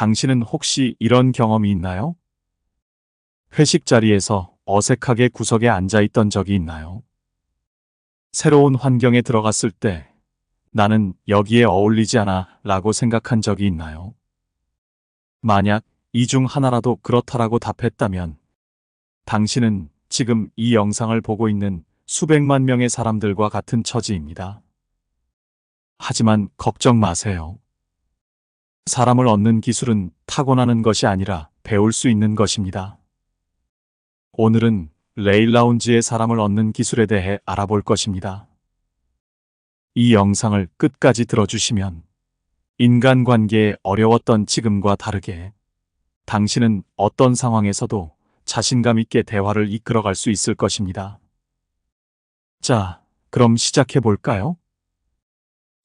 당신은 혹시 이런 경험이 있나요? 회식 자리에서 어색하게 구석에 앉아 있던 적이 있나요? 새로운 환경에 들어갔을 때 나는 여기에 어울리지 않아 라고 생각한 적이 있나요? 만약 이 중 하나라도 그렇다라고 답했다면 당신은 지금 이 영상을 보고 있는 수백만 명의 사람들과 같은 처지입니다. 하지만 걱정 마세요. 사람을 얻는 기술은 타고나는 것이 아니라 배울 수 있는 것입니다. 오늘은 레일 라운지의 사람을 얻는 기술에 대해 알아볼 것입니다. 이 영상을 끝까지 들어주시면 인간관계에 어려웠던 지금과 다르게 당신은 어떤 상황에서도 자신감 있게 대화를 이끌어갈 수 있을 것입니다. 자, 그럼 시작해 볼까요?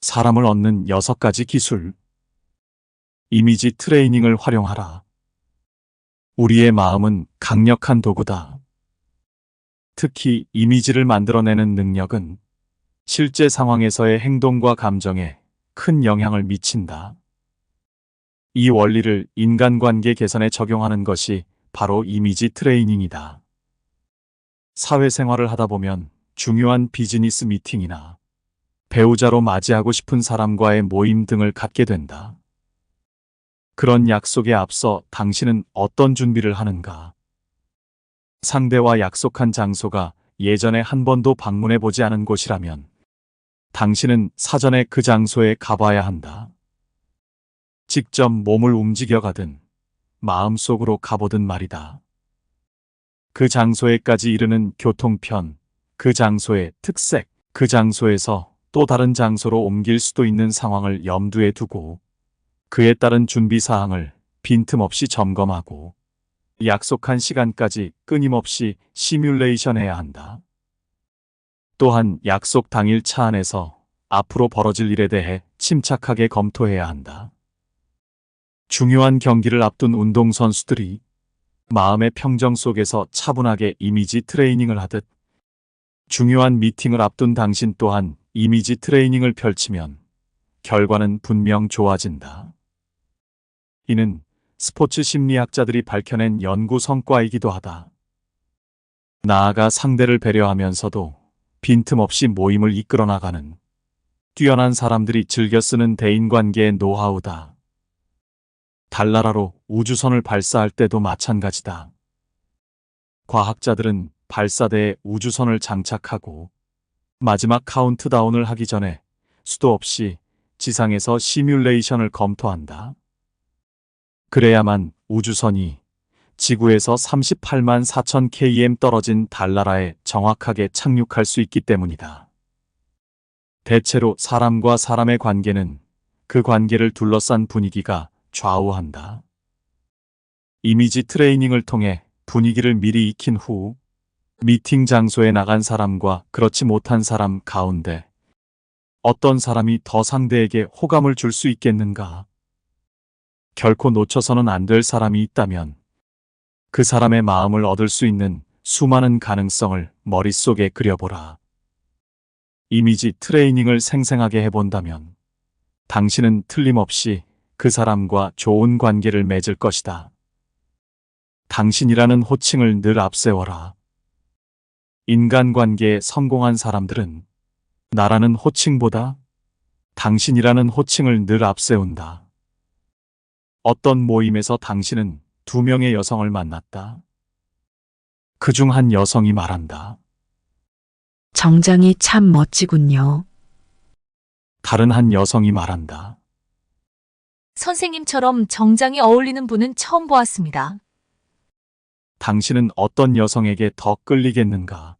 사람을 얻는 6가지 기술. 이미지 트레이닝을 활용하라. 우리의 마음은 강력한 도구다. 특히 이미지를 만들어내는 능력은 실제 상황에서의 행동과 감정에 큰 영향을 미친다. 이 원리를 인간관계 개선에 적용하는 것이 바로 이미지 트레이닝이다. 사회생활을 하다 보면 중요한 비즈니스 미팅이나 배우자로 맞이하고 싶은 사람과의 모임 등을 갖게 된다. 그런 약속에 앞서 당신은 어떤 준비를 하는가? 상대와 약속한 장소가 예전에 한 번도 방문해 보지 않은 곳이라면 당신은 사전에 그 장소에 가봐야 한다. 직접 몸을 움직여 가든 마음속으로 가보든 말이다. 그 장소에까지 이르는 교통편, 그 장소의 특색, 그 장소에서 또 다른 장소로 옮길 수도 있는 상황을 염두에 두고 그에 따른 준비 사항을 빈틈없이 점검하고 약속한 시간까지 끊임없이 시뮬레이션해야 한다. 또한 약속 당일 차 안에서 앞으로 벌어질 일에 대해 침착하게 검토해야 한다. 중요한 경기를 앞둔 운동선수들이 마음의 평정 속에서 차분하게 이미지 트레이닝을 하듯 중요한 미팅을 앞둔 당신 또한 이미지 트레이닝을 펼치면 결과는 분명 좋아진다. 이는 스포츠 심리학자들이 밝혀낸 연구 성과이기도 하다. 나아가 상대를 배려하면서도 빈틈없이 모임을 이끌어 나가는 뛰어난 사람들이 즐겨 쓰는 대인관계의 노하우다. 달나라로 우주선을 발사할 때도 마찬가지다. 과학자들은 발사대에 우주선을 장착하고 마지막 카운트다운을 하기 전에 수도 없이 지상에서 시뮬레이션을 검토한다. 그래야만 우주선이 지구에서 38만 4천 km 떨어진 달나라에 정확하게 착륙할 수 있기 때문이다. 대체로 사람과 사람의 관계는 그 관계를 둘러싼 분위기가 좌우한다. 이미지 트레이닝을 통해 분위기를 미리 익힌 후 미팅 장소에 나간 사람과 그렇지 못한 사람 가운데 어떤 사람이 더 상대에게 호감을 줄 수 있겠는가? 결코 놓쳐서는 안 될 사람이 있다면 그 사람의 마음을 얻을 수 있는 수많은 가능성을 머릿속에 그려보라. 이미지 트레이닝을 생생하게 해본다면 당신은 틀림없이 그 사람과 좋은 관계를 맺을 것이다. 당신이라는 호칭을 늘 앞세워라. 인간관계에 성공한 사람들은 나라는 호칭보다 당신이라는 호칭을 늘 앞세운다. 어떤 모임에서 당신은 2명의 여성을 만났다. 그중 한 여성이 말한다. 정장이 참 멋지군요. 다른 한 여성이 말한다. 선생님처럼 정장이 어울리는 분은 처음 보았습니다. 당신은 어떤 여성에게 더 끌리겠는가?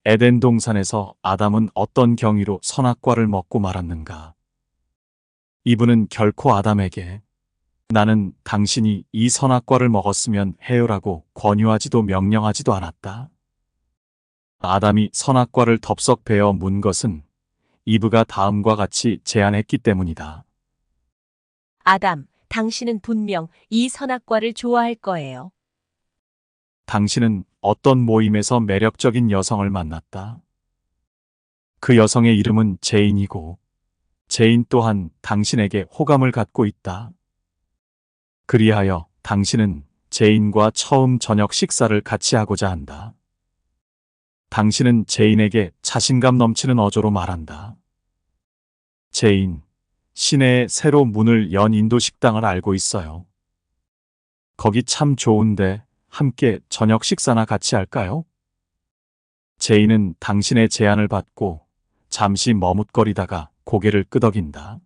에덴 동산에서 아담은 어떤 경위로 선악과를 먹고 말았는가? 이분은 결코 아담에게 나는 당신이 이 선악과를 먹었으면 해요라고 권유하지도 명령하지도 않았다. 아담이 선악과를 덥석 베어 문 것은 이브가 다음과 같이 제안했기 때문이다. 아담, 당신은 분명 이 선악과를 좋아할 거예요. 당신은 어떤 모임에서 매력적인 여성을 만났다. 그 여성의 이름은 제인이고 제인 또한 당신에게 호감을 갖고 있다. 그리하여 당신은 제인과 처음 저녁 식사를 같이 하고자 한다. 당신은 제인에게 자신감 넘치는 어조로 말한다. 제인, 시내에 새로 문을 연 인도 식당을 알고 있어요. 거기 참 좋은데 함께 저녁 식사나 같이 할까요? 제인은 당신의 제안을 받고 잠시 머뭇거리다가 고개를 끄덕인다.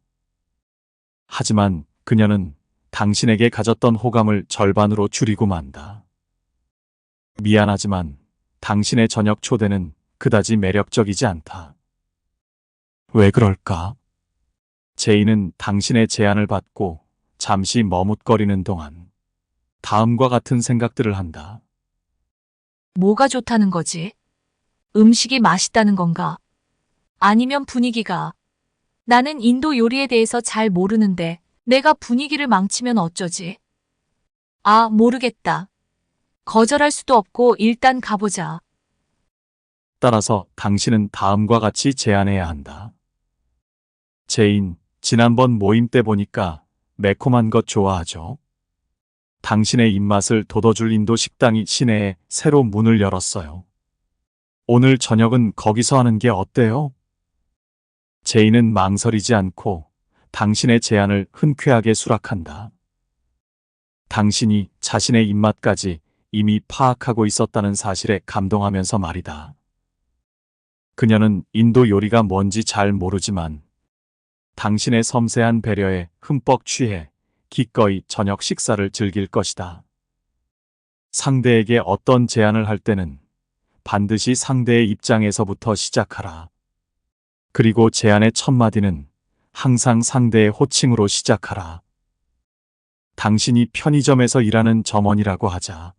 하지만 그녀는 당신에게 가졌던 호감을 절반으로 줄이고 만다. 미안하지만 당신의 저녁 초대는 그다지 매력적이지 않다. 왜 그럴까? 제인은 당신의 제안을 받고 잠시 머뭇거리는 동안 다음과 같은 생각들을 한다. 뭐가 좋다는 거지? 음식이 맛있다는 건가? 아니면 분위기가? 나는 인도 요리에 대해서 잘 모르는데 내가 분위기를 망치면 어쩌지? 아, 모르겠다. 거절할 수도 없고 일단 가보자. 따라서 당신은 다음과 같이 제안해야 한다. 제인, 지난번 모임 때 보니까 매콤한 것 좋아하죠? 당신의 입맛을 돋워줄 인도 식당이 시내에 새로 문을 열었어요. 오늘 저녁은 거기서 하는 게 어때요? 제인은 망설이지 않고 당신의 제안을 흔쾌하게 수락한다. 당신이 자신의 입맛까지 이미 파악하고 있었다는 사실에 감동하면서 말이다. 그녀는 인도 요리가 뭔지 잘 모르지만 당신의 섬세한 배려에 흠뻑 취해 기꺼이 저녁 식사를 즐길 것이다. 상대에게 어떤 제안을 할 때는 반드시 상대의 입장에서부터 시작하라. 그리고 제안의 첫 마디는 항상 상대의 호칭으로 시작하라. 당신이 편의점에서 일하는 점원이라고 하자.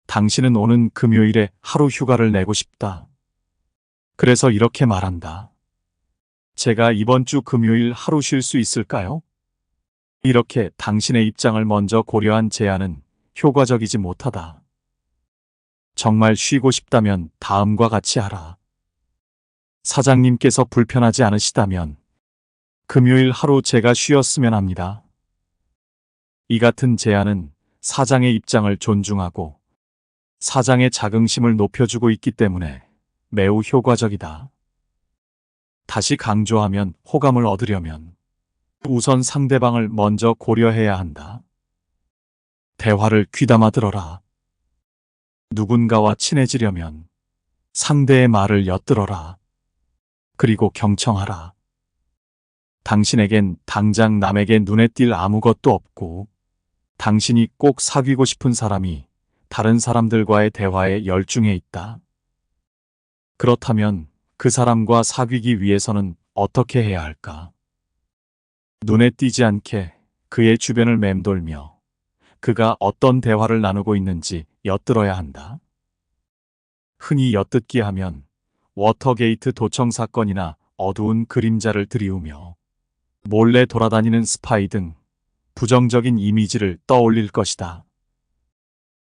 당신은 오는 금요일에 하루 휴가를 내고 싶다. 그래서 이렇게 말한다. 제가 이번 주 금요일 하루 쉴 수 있을까요? 이렇게 당신의 입장을 먼저 고려한 제안은 효과적이지 못하다. 정말 쉬고 싶다면 다음과 같이 하라. 사장님께서 불편하지 않으시다면 금요일 하루 제가 쉬었으면 합니다. 이 같은 제안은 사장의 입장을 존중하고 사장의 자긍심을 높여주고 있기 때문에 매우 효과적이다. 다시 강조하면 호감을 얻으려면 우선 상대방을 먼저 고려해야 한다. 대화를 귀담아 들어라. 누군가와 친해지려면 상대의 말을 엿들어라. 그리고 경청하라. 당신에겐 당장 남에게 눈에 띌 아무것도 없고 당신이 꼭 사귀고 싶은 사람이 다른 사람들과의 대화에 열중해 있다. 그렇다면 그 사람과 사귀기 위해서는 어떻게 해야 할까? 눈에 띄지 않게 그의 주변을 맴돌며 그가 어떤 대화를 나누고 있는지 엿들어야 한다. 흔히 엿듣기 하면 워터게이트 도청 사건이나 어두운 그림자를 들이우며 몰래 돌아다니는 스파이 등 부정적인 이미지를 떠올릴 것이다.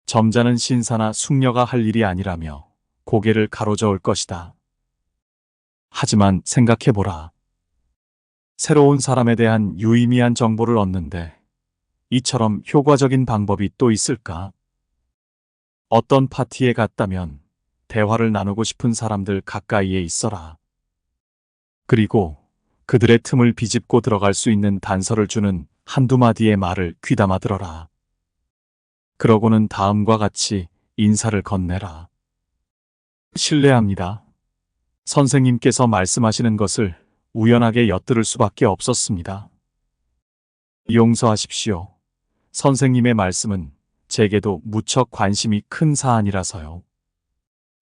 점잖은 신사나 숙녀가 할 일이 아니라며 고개를 가로저을 것이다. 하지만 생각해보라. 새로운 사람에 대한 유의미한 정보를 얻는데 이처럼 효과적인 방법이 또 있을까? 어떤 파티에 갔다면 대화를 나누고 싶은 사람들 가까이에 있어라. 그리고 그들의 틈을 비집고 들어갈 수 있는 단서를 주는 한두 마디의 말을 귀담아 들어라. 그러고는 다음과 같이 인사를 건네라. 실례합니다. 선생님께서 말씀하시는 것을 우연하게 엿들을 수밖에 없었습니다. 용서하십시오. 선생님의 말씀은 제게도 무척 관심이 큰 사안이라서요.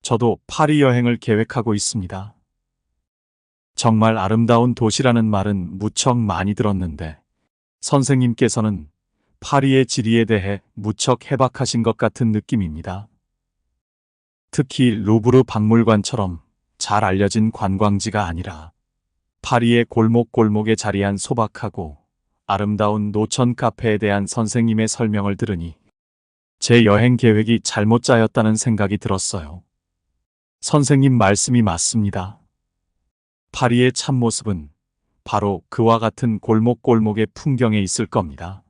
저도 파리 여행을 계획하고 있습니다. 정말 아름다운 도시라는 말은 무척 많이 들었는데 선생님께서는 파리의 지리에 대해 무척 해박하신 것 같은 느낌입니다. 특히 루브르 박물관처럼 잘 알려진 관광지가 아니라 파리의 골목골목에 자리한 소박하고 아름다운 노천 카페에 대한 선생님의 설명을 들으니 제 여행 계획이 잘못 짜였다는 생각이 들었어요. 선생님 말씀이 맞습니다. 파리의 참모습은 바로 그와 같은 골목골목의 풍경에 있을 겁니다.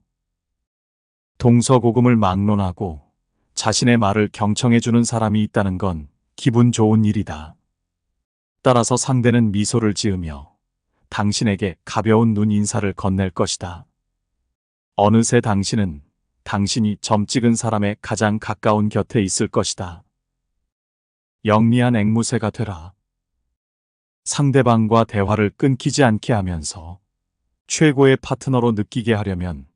동서고금을 막론하고 자신의 말을 경청해주는 사람이 있다는 건 기분 좋은 일이다. 따라서 상대는 미소를 지으며 당신에게 가벼운 눈 인사를 건넬 것이다. 어느새 당신은 당신이 점 찍은 사람의 가장 가까운 곁에 있을 것이다. 영리한 앵무새가 되라. 상대방과 대화를 끊기지 않게 하면서 최고의 파트너로 느끼게 하려면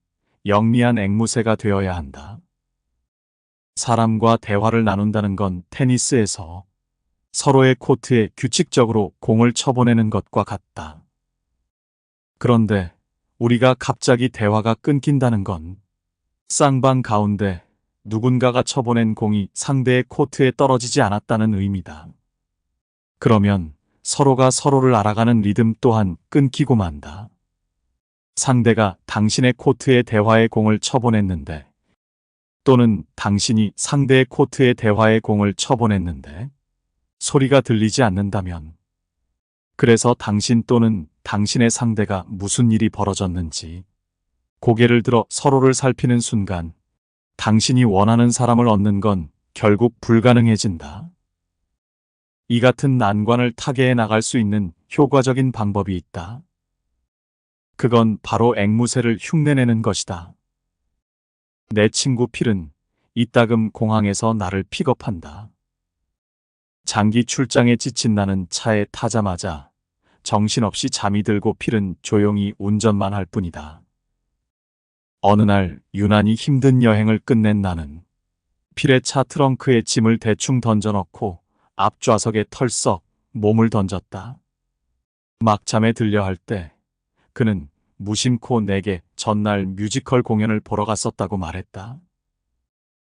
영리한 앵무새가 되어야 한다. 사람과 대화를 나눈다는 건 테니스에서 서로의 코트에 규칙적으로 공을 쳐보내는 것과 같다. 그런데 우리가 갑자기 대화가 끊긴다는 건 쌍방 가운데 누군가가 쳐보낸 공이 상대의 코트에 떨어지지 않았다는 의미다. 그러면 서로가 서로를 알아가는 리듬 또한 끊기고 만다. 상대가 당신의 코트에 대화의 공을 쳐보냈는데, 또는 당신이 상대의 코트에 대화의 공을 쳐보냈는데 소리가 들리지 않는다면, 그래서 당신 또는 당신의 상대가 무슨 일이 벌어졌는지 고개를 들어 서로를 살피는 순간 당신이 원하는 사람을 얻는 건 결국 불가능해진다. 이 같은 난관을 타개해 나갈 수 있는 효과적인 방법이 있다. 그건 바로 앵무새를 흉내내는 것이다. 내 친구 필은 이따금 공항에서 나를 픽업한다. 장기 출장에 지친 나는 차에 타자마자 정신없이 잠이 들고 필은 조용히 운전만 할 뿐이다. 어느 날 유난히 힘든 여행을 끝낸 나는 필의 차 트렁크에 짐을 대충 던져넣고 앞좌석에 털썩 몸을 던졌다. 막잠에 들려 할 때 그는 무심코 내게 전날 뮤지컬 공연을 보러 갔었다고 말했다.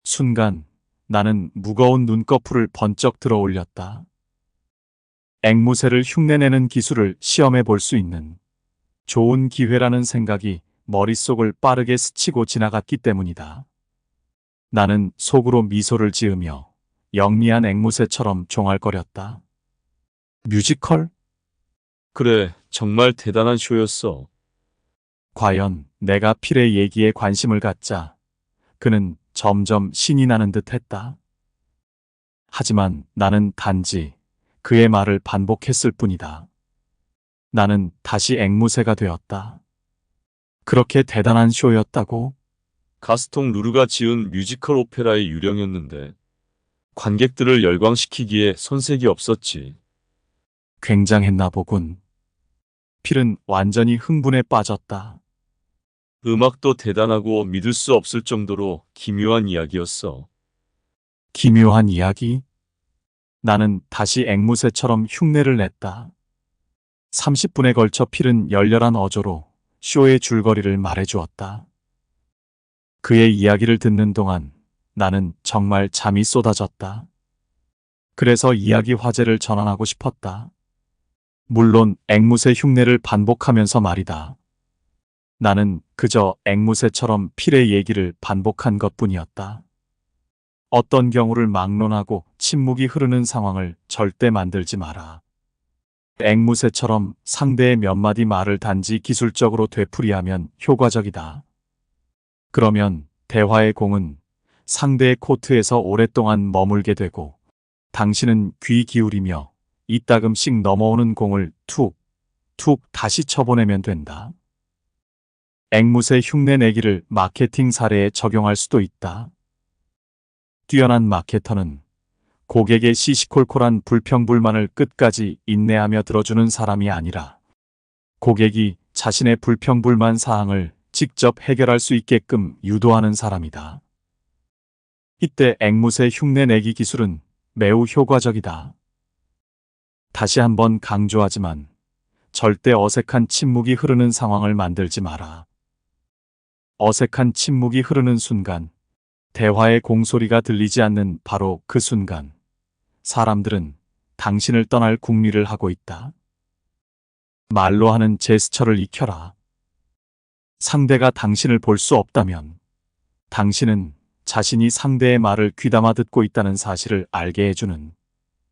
순간 나는 무거운 눈꺼풀을 번쩍 들어 올렸다. 앵무새를 흉내내는 기술을 시험해 볼 수 있는 좋은 기회라는 생각이 머릿속을 빠르게 스치고 지나갔기 때문이다. 나는 속으로 미소를 지으며 영리한 앵무새처럼 종알거렸다. 뮤지컬? 그래, 정말 대단한 쇼였어. 과연 내가 필의 얘기에 관심을 갖자 그는 점점 신이 나는 듯 했다. 하지만 나는 단지 그의 말을 반복했을 뿐이다. 나는 다시 앵무새가 되었다. 그렇게 대단한 쇼였다고? 가스통 루르가 지은 뮤지컬 오페라의 유령이었는데 관객들을 열광시키기에 손색이 없었지. 굉장했나 보군. 필은 완전히 흥분에 빠졌다. 음악도 대단하고 믿을 수 없을 정도로 기묘한 이야기였어. 기묘한 이야기? 나는 다시 앵무새처럼 흉내를 냈다. 30분에 걸쳐 필은 열렬한 어조로 쇼의 줄거리를 말해주었다. 그의 이야기를 듣는 동안 나는 정말 잠이 쏟아졌다. 그래서 이야기 화제를 전환하고 싶었다. 물론 앵무새 흉내를 반복하면서 말이다. 나는 그저 앵무새처럼 필의 얘기를 반복한 것뿐이었다. 어떤 경우를 막론하고 침묵이 흐르는 상황을 절대 만들지 마라. 앵무새처럼 상대의 몇 마디 말을 단지 기술적으로 되풀이하면 효과적이다. 그러면 대화의 공은 상대의 코트에서 오랫동안 머물게 되고 당신은 귀 기울이며 이따금씩 넘어오는 공을 툭, 툭 다시 쳐보내면 된다. 앵무새 흉내내기를 마케팅 사례에 적용할 수도 있다. 뛰어난 마케터는 고객의 시시콜콜한 불평불만을 끝까지 인내하며 들어주는 사람이 아니라 고객이 자신의 불평불만 사항을 직접 해결할 수 있게끔 유도하는 사람이다. 이때 앵무새 흉내내기 기술은 매우 효과적이다. 다시 한번 강조하지만 절대 어색한 침묵이 흐르는 상황을 만들지 마라. 어색한 침묵이 흐르는 순간, 대화의 공소리가 들리지 않는 바로 그 순간, 사람들은 당신을 떠날 궁리를 하고 있다. 말로 하는 제스처를 익혀라. 상대가 당신을 볼 수 없다면, 당신은 자신이 상대의 말을 귀담아 듣고 있다는 사실을 알게 해주는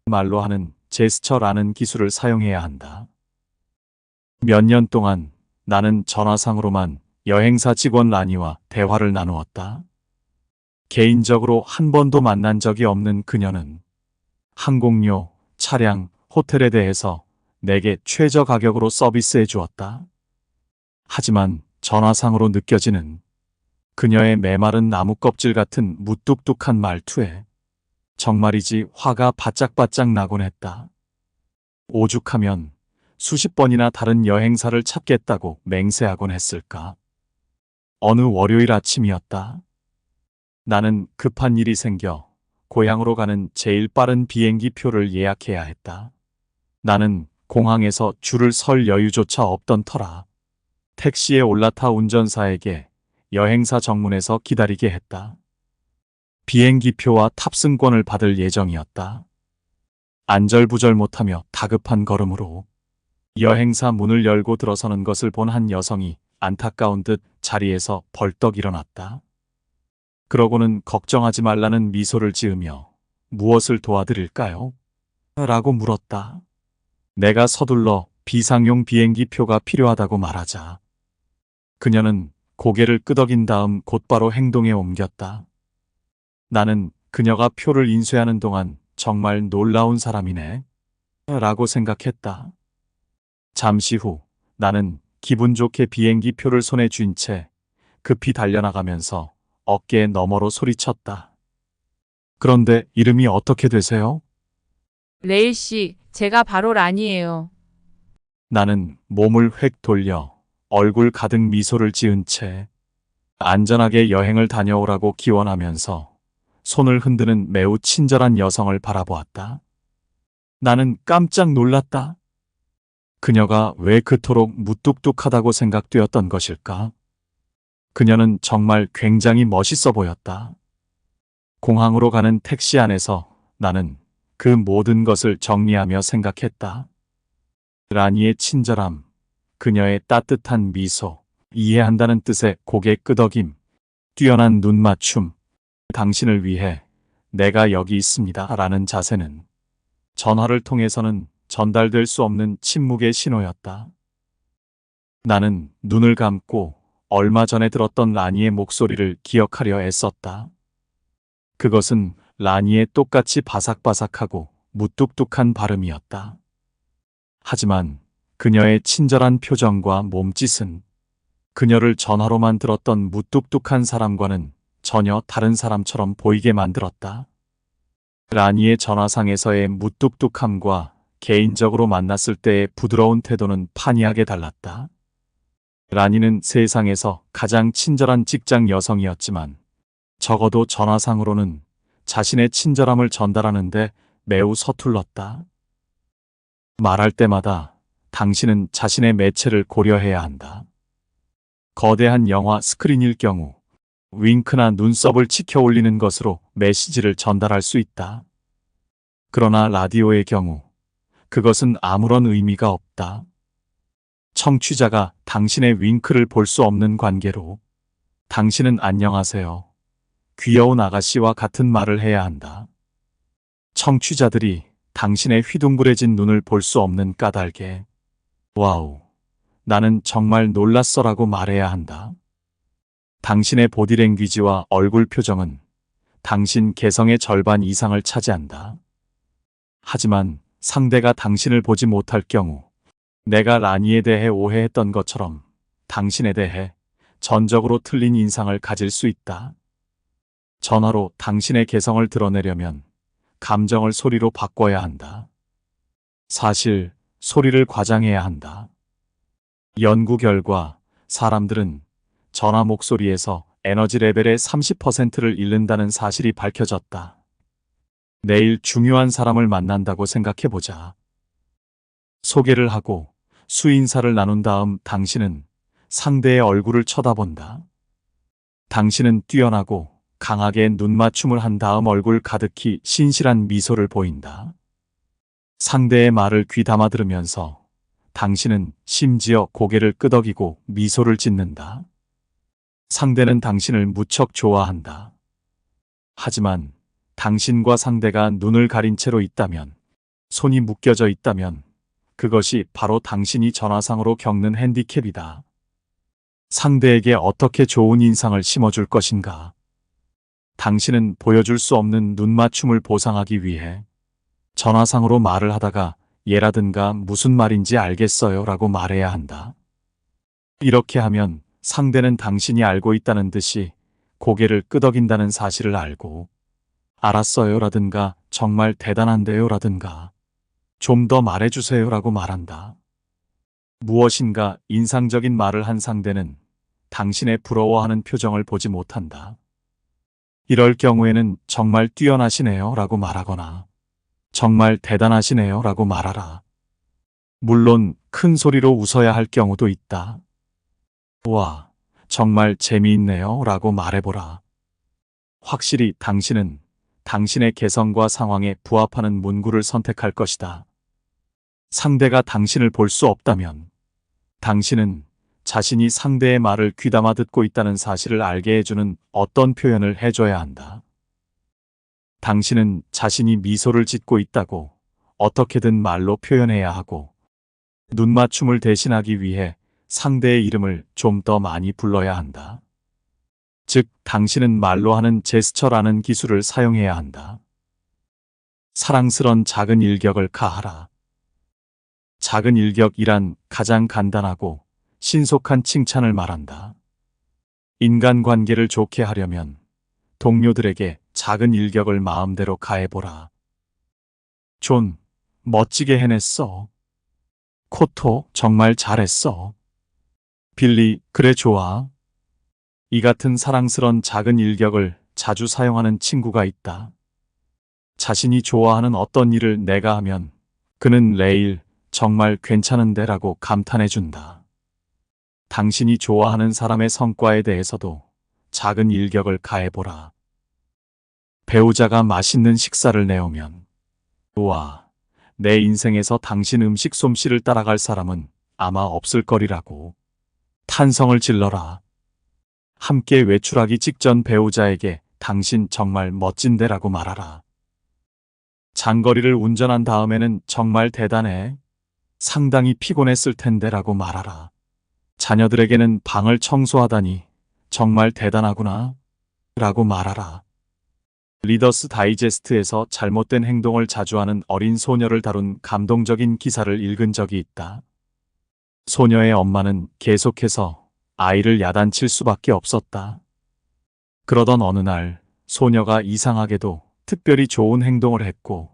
말로 하는 제스처라는 기술을 사용해야 한다. 몇 년 동안 나는 전화상으로만 여행사 직원 라니와 대화를 나누었다. 개인적으로 한 번도 만난 적이 없는 그녀는 항공료, 차량, 호텔에 대해서 내게 최저 가격으로 서비스해 주었다. 하지만 전화상으로 느껴지는 그녀의 메마른 나무 껍질 같은 무뚝뚝한 말투에 정말이지 화가 바짝바짝 나곤 했다. 오죽하면 수십 번이나 다른 여행사를 찾겠다고 맹세하곤 했을까. 어느 월요일 아침이었다. 나는 급한 일이 생겨 고향으로 가는 제일 빠른 비행기 표를 예약해야 했다. 나는 공항에서 줄을 설 여유조차 없던 터라 택시에 올라타 운전사에게 여행사 정문에서 기다리게 했다. 비행기 표와 탑승권을 받을 예정이었다. 안절부절 못하며 다급한 걸음으로 여행사 문을 열고 들어서는 것을 본 한 여성이 안타까운 듯 자리에서 벌떡 일어났다. 그러고는 걱정하지 말라는 미소를 지으며 무엇을 도와드릴까요? 라고 물었다. 내가 서둘러 비상용 비행기 표가 필요하다고 말하자 그녀는 고개를 끄덕인 다음 곧바로 행동에 옮겼다. 나는 그녀가 표를 인쇄하는 동안 정말 놀라운 사람이네 라고 생각했다. 잠시 후 나는 기분 좋게 비행기 표를 손에 쥔 채 급히 달려나가면서 어깨 너머로 소리쳤다. 그런데 이름이 어떻게 되세요? 레일 씨, 제가 바로 란이에요. 나는 몸을 획 돌려 얼굴 가득 미소를 지은 채 안전하게 여행을 다녀오라고 기원하면서 손을 흔드는 매우 친절한 여성을 바라보았다. 나는 깜짝 놀랐다. 그녀가 왜 그토록 무뚝뚝하다고 생각되었던 것일까? 그녀는 정말 굉장히 멋있어 보였다. 공항으로 가는 택시 안에서 나는 그 모든 것을 정리하며 생각했다. 라니의 친절함, 그녀의 따뜻한 미소, 이해한다는 뜻의 고개 끄덕임, 뛰어난 눈 맞춤, 당신을 위해 내가 여기 있습니다 라는 자세는 전화를 통해서는 전달될 수 없는 침묵의 신호였다. 나는 눈을 감고 얼마 전에 들었던 라니의 목소리를 기억하려 애썼다. 그것은 라니의 똑같이 바삭바삭하고 무뚝뚝한 발음이었다. 하지만 그녀의 친절한 표정과 몸짓은 그녀를 전화로만 들었던 무뚝뚝한 사람과는 전혀 다른 사람처럼 보이게 만들었다. 라니의 전화상에서의 무뚝뚝함과 개인적으로 만났을 때의 부드러운 태도는 판이하게 달랐다. 라니는 세상에서 가장 친절한 직장 여성이었지만 적어도 전화상으로는 자신의 친절함을 전달하는데 매우 서툴렀다. 말할 때마다 당신은 자신의 매체를 고려해야 한다. 거대한 영화 스크린일 경우 윙크나 눈썹을 치켜 올리는 것으로 메시지를 전달할 수 있다. 그러나 라디오의 경우 그것은 아무런 의미가 없다. 청취자가 당신의 윙크를 볼 수 없는 관계로 당신은 안녕하세요. 귀여운 아가씨와 같은 말을 해야 한다. 청취자들이 당신의 휘둥그레진 눈을 볼 수 없는 까닭에 와우, 나는 정말 놀랐어라고 말해야 한다. 당신의 보디랭귀지와 얼굴 표정은 당신 개성의 절반 이상을 차지한다. 하지만 상대가 당신을 보지 못할 경우 내가 라니에 대해 오해했던 것처럼 당신에 대해 전적으로 틀린 인상을 가질 수 있다. 전화로 당신의 개성을 드러내려면 감정을 소리로 바꿔야 한다. 사실 소리를 과장해야 한다. 연구 결과 사람들은 전화 목소리에서 에너지 레벨의 30%를 잃는다는 사실이 밝혀졌다. 내일 중요한 사람을 만난다고 생각해보자. 소개를 하고 수인사를 나눈 다음 당신은 상대의 얼굴을 쳐다본다. 당신은 뛰어나고 강하게 눈맞춤을 한 다음 얼굴 가득히 신실한 미소를 보인다. 상대의 말을 귀담아 들으면서 당신은 심지어 고개를 끄덕이고 미소를 짓는다. 상대는 당신을 무척 좋아한다. 하지만 당신과 상대가 눈을 가린 채로 있다면, 손이 묶여져 있다면 그것이 바로 당신이 전화상으로 겪는 핸디캡이다. 상대에게 어떻게 좋은 인상을 심어줄 것인가? 당신은 보여줄 수 없는 눈맞춤을 보상하기 위해 전화상으로 말을 하다가 얘라든가 무슨 말인지 알겠어요 라고 말해야 한다. 이렇게 하면 상대는 당신이 알고 있다는 듯이 고개를 끄덕인다는 사실을 알고 알았어요 라든가 정말 대단한데요 라든가 좀 더 말해주세요 라고 말한다. 무엇인가 인상적인 말을 한 상대는 당신의 부러워하는 표정을 보지 못한다. 이럴 경우에는 정말 뛰어나시네요 라고 말하거나 정말 대단하시네요 라고 말하라. 물론 큰 소리로 웃어야 할 경우도 있다. 와, 정말 재미있네요 라고 말해보라. 확실히 당신은 당신의 개성과 상황에 부합하는 문구를 선택할 것이다. 상대가 당신을 볼 수 없다면 당신은 자신이 상대의 말을 귀담아 듣고 있다는 사실을 알게 해주는 어떤 표현을 해줘야 한다. 당신은 자신이 미소를 짓고 있다고 어떻게든 말로 표현해야 하고 눈맞춤을 대신하기 위해 상대의 이름을 좀 더 많이 불러야 한다. 즉, 당신은 말로 하는 제스처라는 기술을 사용해야 한다. 사랑스런 작은 일격을 가하라. 작은 일격이란 가장 간단하고 신속한 칭찬을 말한다. 인간관계를 좋게 하려면 동료들에게 작은 일격을 마음대로 가해보라. 존, 멋지게 해냈어. 코토, 정말 잘했어. 빌리, 그래 좋아. 이 같은 사랑스런 작은 일격을 자주 사용하는 친구가 있다. 자신이 좋아하는 어떤 일을 내가 하면 그는 레일, 정말 괜찮은데 라고 감탄해준다. 당신이 좋아하는 사람의 성과에 대해서도 작은 일격을 가해보라. 배우자가 맛있는 식사를 내오면 우와, 내 인생에서 당신 음식 솜씨를 따라갈 사람은 아마 없을 거리라고 탄성을 질러라. 함께 외출하기 직전 배우자에게 당신 정말 멋진데라고 말하라. 장거리를 운전한 다음에는 정말 대단해. 상당히 피곤했을 텐데라고 말하라. 자녀들에게는 방을 청소하다니 정말 대단하구나 라고 말하라. 리더스 다이제스트에서 잘못된 행동을 자주 하는 어린 소녀를 다룬 감동적인 기사를 읽은 적이 있다. 소녀의 엄마는 계속해서 아이를 야단칠 수밖에 없었다. 그러던 어느 날 소녀가 이상하게도 특별히 좋은 행동을 했고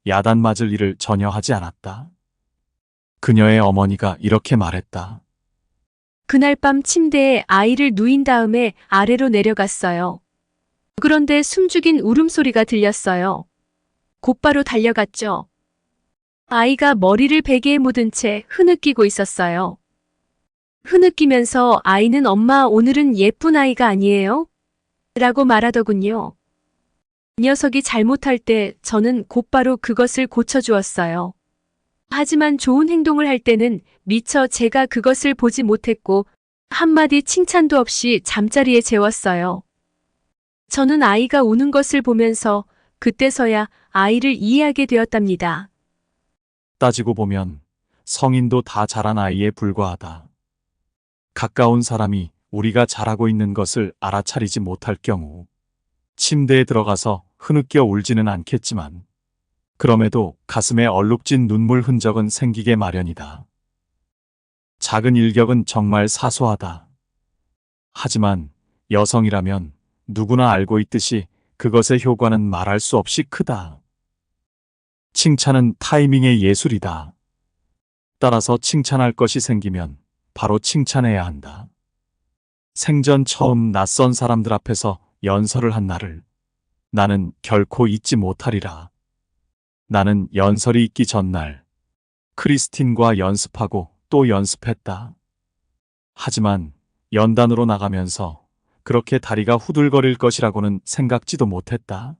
야단 맞을 일을 전혀 하지 않았다. 그녀의 어머니가 이렇게 말했다. 그날 밤 침대에 아이를 누인 다음에 아래로 내려갔어요. 그런데 숨죽인 울음소리가 들렸어요. 곧바로 달려갔죠. 아이가 머리를 베개에 묻은 채 흐느끼고 있었어요. 흐느끼면서 아이는 엄마 오늘은 예쁜 아이가 아니에요? 라고 말하더군요. 녀석이 잘못할 때 저는 곧바로 그것을 고쳐주었어요. 하지만 좋은 행동을 할 때는 미처 제가 그것을 보지 못했고 한마디 칭찬도 없이 잠자리에 재웠어요. 저는 아이가 우는 것을 보면서 그때서야 아이를 이해하게 되었답니다. 따지고 보면 성인도 다 자란 아이에 불과하다. 가까운 사람이 우리가 잘하고 있는 것을 알아차리지 못할 경우 침대에 들어가서 흐느껴 울지는 않겠지만 그럼에도 가슴에 얼룩진 눈물 흔적은 생기게 마련이다. 작은 일격은 정말 사소하다. 하지만 여성이라면 누구나 알고 있듯이 그것의 효과는 말할 수 없이 크다. 칭찬은 타이밍의 예술이다. 따라서 칭찬할 것이 생기면 바로 칭찬해야 한다. 생전 처음 낯선 사람들 앞에서 연설을 한 날을 나는 결코 잊지 못하리라. 나는 연설이 있기 전날 크리스틴과 연습하고 또 연습했다. 하지만 연단으로 나가면서 그렇게 다리가 후들거릴 것이라고는 생각지도 못했다.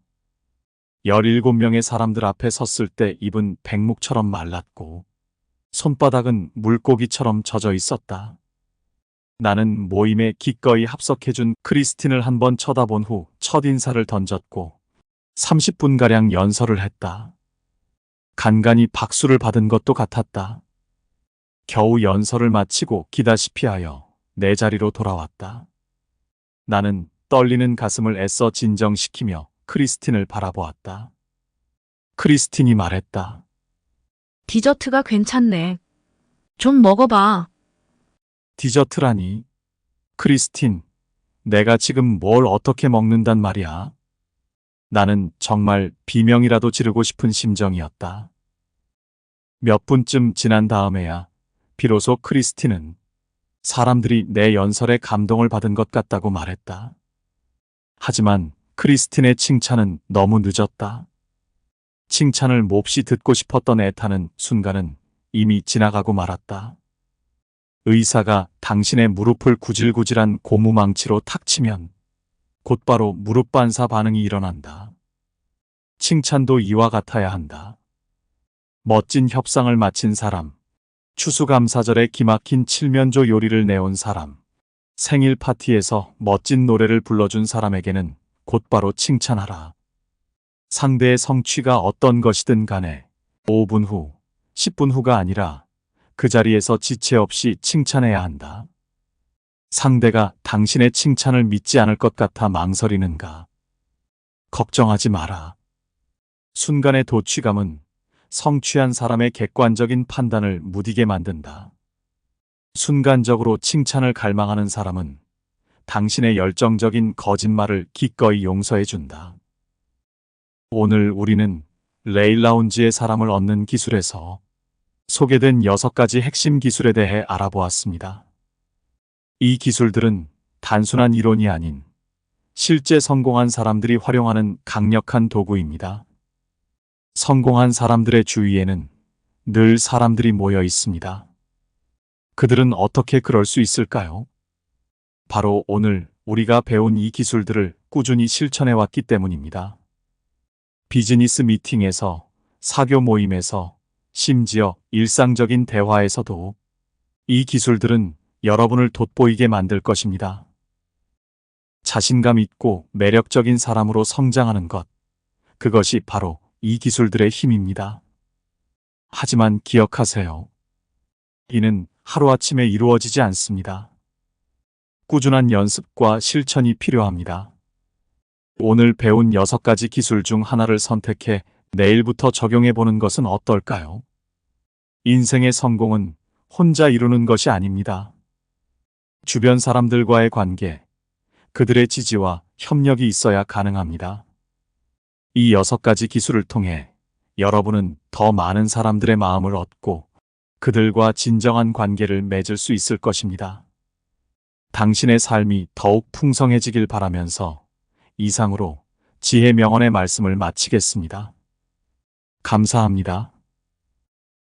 17명의 사람들 앞에 섰을 때 입은 백묵처럼 말랐고 손바닥은 물고기처럼 젖어 있었다. 나는 모임에 기꺼이 합석해준 크리스틴을 한번 쳐다본 후 첫인사를 던졌고 30분가량 연설을 했다. 간간히 박수를 받은 것도 같았다. 겨우 연설을 마치고 기다시피 하여 내 자리로 돌아왔다. 나는 떨리는 가슴을 애써 진정시키며 크리스틴을 바라보았다. 크리스틴이 말했다. 디저트가 괜찮네. 좀 먹어봐. 디저트라니. 크리스틴, 내가 지금 뭘 어떻게 먹는단 말이야? 나는 정말 비명이라도 지르고 싶은 심정이었다. 몇 분쯤 지난 다음에야 비로소 크리스틴은 사람들이 내 연설에 감동을 받은 것 같다고 말했다. 하지만 크리스틴의 칭찬은 너무 늦었다. 칭찬을 몹시 듣고 싶었던 애타는 순간은 이미 지나가고 말았다. 의사가 당신의 무릎을 구질구질한 고무망치로 탁 치면 곧바로 무릎 반사 반응이 일어난다. 칭찬도 이와 같아야 한다. 멋진 협상을 마친 사람, 추수감사절에 기막힌 칠면조 요리를 내온 사람, 생일 파티에서 멋진 노래를 불러준 사람에게는 곧바로 칭찬하라. 상대의 성취가 어떤 것이든 간에 5분 후, 10분 후가 아니라 그 자리에서 지체 없이 칭찬해야 한다. 상대가 당신의 칭찬을 믿지 않을 것 같아 망설이는가? 걱정하지 마라. 순간의 도취감은 성취한 사람의 객관적인 판단을 무디게 만든다. 순간적으로 칭찬을 갈망하는 사람은 당신의 열정적인 거짓말을 기꺼이 용서해준다. 오늘 우리는 레일라운지의 사람을 얻는 기술에서 소개된 6가지 핵심 기술에 대해 알아보았습니다. 이 기술들은 단순한 이론이 아닌 실제 성공한 사람들이 활용하는 강력한 도구입니다. 성공한 사람들의 주위에는 늘 사람들이 모여 있습니다. 그들은 어떻게 그럴 수 있을까요? 바로 오늘 우리가 배운 이 기술들을 꾸준히 실천해 왔기 때문입니다. 비즈니스 미팅에서, 사교 모임에서, 심지어 일상적인 대화에서도 이 기술들은 여러분을 돋보이게 만들 것입니다. 자신감 있고 매력적인 사람으로 성장하는 것, 그것이 바로 이 기술들의 힘입니다. 하지만 기억하세요. 이는 하루아침에 이루어지지 않습니다. 꾸준한 연습과 실천이 필요합니다. 오늘 배운 6가지 기술 중 하나를 선택해 내일부터 적용해 보는 것은 어떨까요? 인생의 성공은 혼자 이루는 것이 아닙니다. 주변 사람들과의 관계, 그들의 지지와 협력이 있어야 가능합니다. 이 6가지 기술을 통해 여러분은 더 많은 사람들의 마음을 얻고 그들과 진정한 관계를 맺을 수 있을 것입니다. 당신의 삶이 더욱 풍성해지길 바라면서 이상으로 지혜 명언의 말씀을 마치겠습니다. 감사합니다.